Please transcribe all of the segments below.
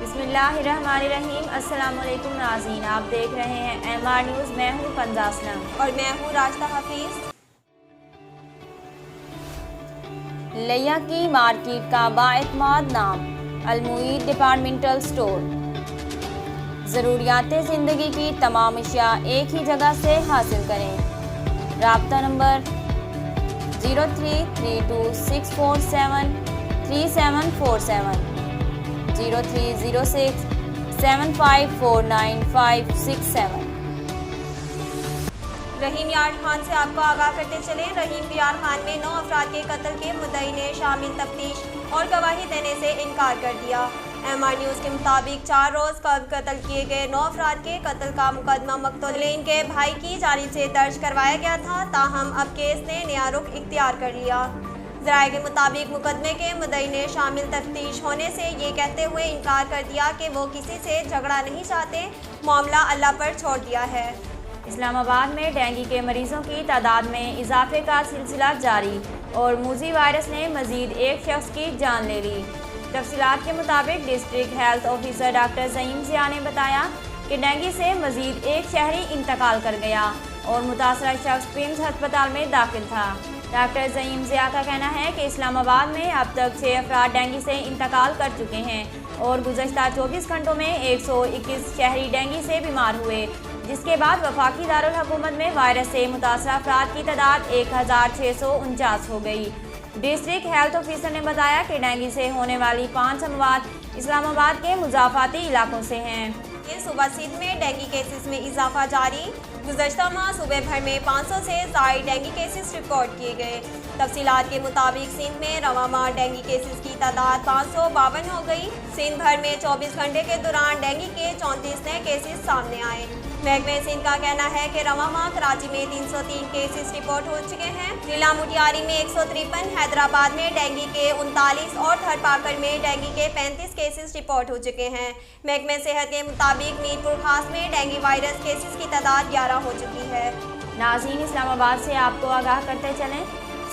बिस्मिल्लाहिर्रहमानिर्रहीम। अस्सलामुअलैकुम नाज़रीन, आप देख रहे हैं MR न्यूज़। मैं हूँ फंजा असलम और मैं हूँ रास्ता हफीज़। लिया की मार्केट का बाएतमाद नाम अलमुईद डिपार्टमेंटल स्टोर। ज़रूरियात ज़िंदगी की तमाम अशिया एक ही जगह से हासिल करें। राब्ता नंबर 0332647347, 0306754957। रहीम यार खान से आपको आगाह करते चले। रहीम यार खान में 9 अफराद के कत्ल के मुद्दई ने शामिल तफ्तीश और गवाही देने से इनकार कर दिया। MR न्यूज़ के मुताबिक 4 रोज़ कब्ल कत्ल किए गए 9 अफराद के कत्ल का मुकदमा मक़तूलीन के भाई की जानिब से दर्ज करवाया गया था, ताहम अब केस ने नया रुख इख्तियार कर लिया। ज़राए के मुताबिक मुकदमे के मुद्दई ने शामिल तफ्तीश होने से ये कहते हुए इनकार कर दिया कि वो किसी से झगड़ा नहीं चाहते, मामला अल्लाह पर छोड़ दिया है। इस्लामाबाद में डेंगू के मरीजों की तादाद में इजाफे का सिलसिला जारी और मूजी वायरस ने मजीद एक शख्स की जान ले ली। तफसीलात के मुताबिक district health officer doctor Zaheem Zia ने बताया कि डेंगू से मजीद एक शहरी इंतकाल कर गया और मुतासरा शख्स प्रिम्स अस्पताल में दाखिल था। डॉक्टर ज़हीम ज़िया का कहना है कि इस्लामाबाद में अब तक 6 अफराद डेंगू से इंतकाल कर चुके हैं और गुज़श्ता 24 घंटों में 121 शहरी डेंगू से बीमार हुए, जिसके बाद वफाकी दारुल हुकूमत में वायरस से मुतासरा अफराद की तादाद 1649 हो गई। डिस्ट्रिक्ट हेल्थ ऑफिसर ने बताया कि डेंगू से होने वाली 5 अमवात इस्लामाबाद के मुजाफाती इलाकों से हैं। सूबा सिंध में डेंगू केसेस में इजाफा जारी। गुज़श्ता माह सूबे भर में 500 से ज़ायद डेंगू केसेस रिकॉर्ड किए गए। तफसीलात के मुताबिक सिंध में रवा माह डेंगू केसेस की तादाद 552 हो गई। सिंध भर में 24 घंटे के दौरान डेंगू के 34 नए केसेस सामने आए। महकमे सिंध का कहना है कि रवा माह कराची में 303 केसेस रिपोर्ट हो चुके हैं। जिला मुटियारी में 153, हैदराबाद में डेंगू के 39 और थरपाकड़ में डेंगू के 35 केसेस रिपोर्ट हो चुके हैं। महकमे सेहत के मुताबिक मीरपुर खास में डेंगू वायरस केसेस की तादाद 11 हो चुकी है। नाज़रीन, इस्लामाबाद से आपको आगाह करते चलें,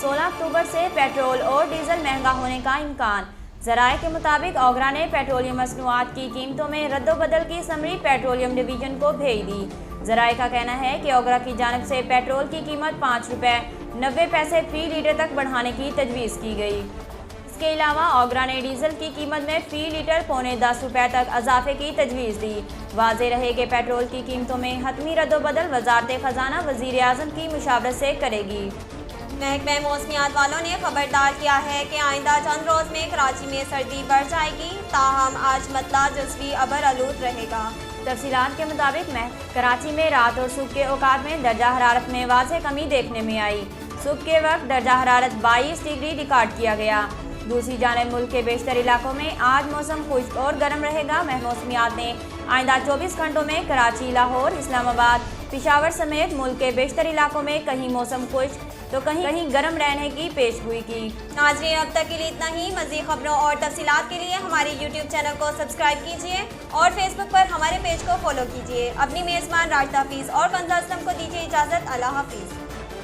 16 अक्टूबर से पेट्रोल और डीजल महंगा होने का इम्कान। ज़राए के मुताबिक ओगरा ने पेट्रोलियम मसनूआत की कीमतों में रद्दोबदल की समरी पेट्रोलियम डिवीजन को भेज दी। ज़राए का कहना है कि ओगरा की जानिब से पेट्रोल की कीमत 5 रुपये 90 पैसे फ़ी लीटर तक बढ़ाने की तजवीज़ की गई। इसके अलावा ओगरा ने डीजल की कीमत में फ़ी लीटर पौने 10 रुपये तक इजाफे की तजवीज़ दी। वाज़ेह रहे कि पेट्रोल की कीमतों में हतमी रद्दोबदल वज़ारत ख़जाना वज़ीर आज़म की मुशावरत से करेगी। महकमे मौसमियात वालों ने खबरदार किया है कि आइंदा चंद रोज़ में कराची में सर्दी बढ़ जाएगी, ताहम आज मतला जज़वी अबर आलूद रहेगा। तफसीलात के मुताबिक कराची में रात और सुबह के औकात में दर्जा हरारत में वाज़ेह कमी देखने में आई। सुबह के वक्त दर्जा हरारत 22 डिग्री रिकॉर्ड किया गया। दूसरी जानिब मुल्क के बेशतर इलाकों में आज मौसम खुश्क और गर्म रहेगा। मौसमियात ने आइंदा 24 घंटों में कराची, लाहौर, इस्लामाबाद, पेशावर समेत मुल्क के बेशतर इलाकों में कहीं मौसम खुश्क तो कहीं गर्म रहने की पेशगोई की। नाज़रीन, अब तक के लिए इतना ही। मज़ीद खबरों और तफसीलात के लिए हमारे YouTube चैनल को सब्सक्राइब कीजिए और फेसबुक पर हमारे पेज को फॉलो कीजिए। अपनी मेज़बान रास्ता हफीज़ और फंजा असलम को दीजिए इजाज़त। अल्लाह हाफिज़।